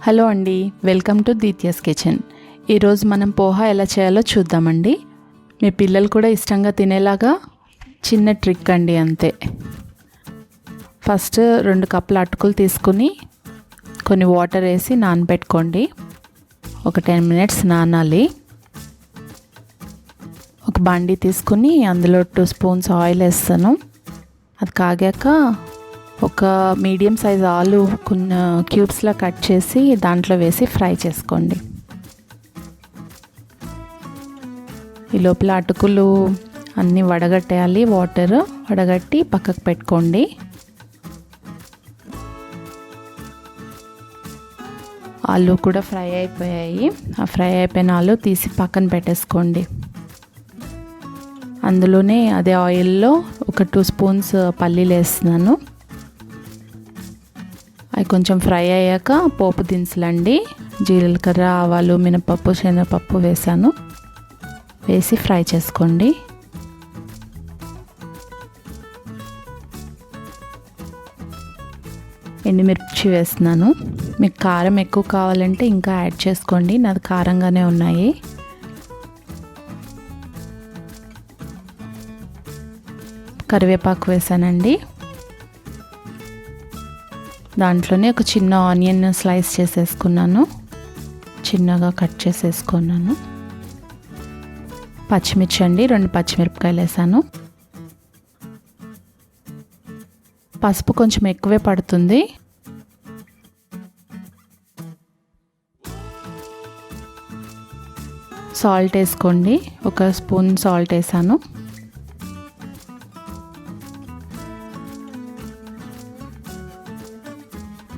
Hello అండి, welcome to దీత్యాస్ kitchen. ఈరోజు మనం పోహా ఎలా చేయాలో చూద్దామండి. మీ పిల్లలు కూడా ఇష్టంగా తినేలాగా చిన్న ట్రిక్ అండి, అంతే. ఫస్ట్ 2 కప్పుల అటుకులు తీసుకుని కొన్ని వాటర్ వేసి నానబెట్టుకోండి. ఒక 10 మినిట్స్ నానాలి. ఒక బాండీ తీసుకుని అందులో 2 స్పూన్స్ ఆయిల్ వేస్తాను. అది కాగాక ఒక మీడియం సైజ్ ఆలు కొన్ని క్యూబ్స్లా కట్ చేసి దాంట్లో వేసి ఫ్రై చేసుకోండి. ఈ లోపల అటుకులు అన్నీ వడగట్టేయాలి. వాటర్ వడగట్టి పక్కకు పెట్టుకోండి. ఆలు కూడా ఫ్రై అయిపోయాయి. ఆ ఫ్రై అయిపోయిన ఆలు తీసి పక్కన పెట్టేసుకోండి. అందులోనే అదే ఆయిల్లో ఒక 2 స్పూన్స్ పల్లీలు వేస్తున్నాను. అవి కొంచెం ఫ్రై అయ్యాక పోపు దినుసులండి, జీలకర్ర, ఆవాలు, మినపప్పు, శనగపప్పు వేసాను. వేసి ఫ్రై చేసుకోండి. ఎండుమిర్చి వేస్తున్నాను. మీకు కారం ఎక్కువ కావాలంటే ఇంకా యాడ్ చేసుకోండి. నాది కారంగానే ఉన్నాయి. కరివేపాకు వేసానండి. దాంట్లోనే ఒక చిన్న ఆనియన్ స్లైస్ చేసేసుకున్నాను, చిన్నగా కట్ చేసేసుకున్నాను. పచ్చిమిర్చి అండి, 2 పచ్చిమిరపకాయలు వేసాను. పసుపు కొంచెం ఎక్కువే పడుతుంది. సాల్ట్ వేసుకోండి. 1 స్పూన్ సాల్ట్ వేసాను.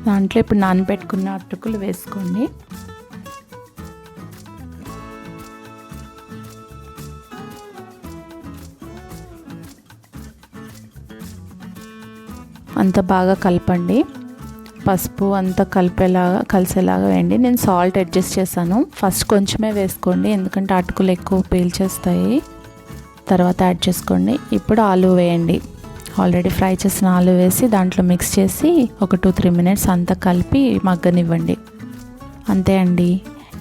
దాంట్లో ఇప్పుడు నానబెట్టుకున్న అటుకులు వేసుకోండి. అంత బాగా కలపండి. పసుపు అంతా కలిసేలాగా వేయండి. నేను సాల్ట్ అడ్జస్ట్ చేశాను. ఫస్ట్ కొంచెమే వేసుకోండి, ఎందుకంటే అటుకులు ఎక్కువ పీల్చేస్తాయి. తర్వాత యాడ్ చేసుకోండి. ఇప్పుడు ఆలు వేయండి. ఆల్రెడీ ఫ్రై చేసిన ఆలు వేసి దాంట్లో మిక్స్ చేసి ఒక 2-3 మినిట్స్ అంతా కలిపి మగ్గనివ్వండి. అంతే అండి,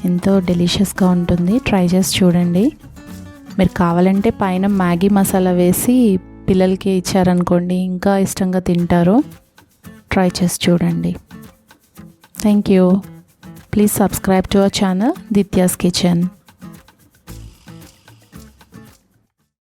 ఎంతో డెలిషియస్గా ఉంటుంది. ట్రై చేసి చూడండి. మీరు కావాలంటే పైన మ్యాగీ మసాలా వేసి పిల్లలకి ఇచ్చారనుకోండి, ఇంకా ఇష్టంగా తింటారు. ట్రై చేసి చూడండి. Thank you. Please subscribe to our channel దీత్యాస్ కిచెన్.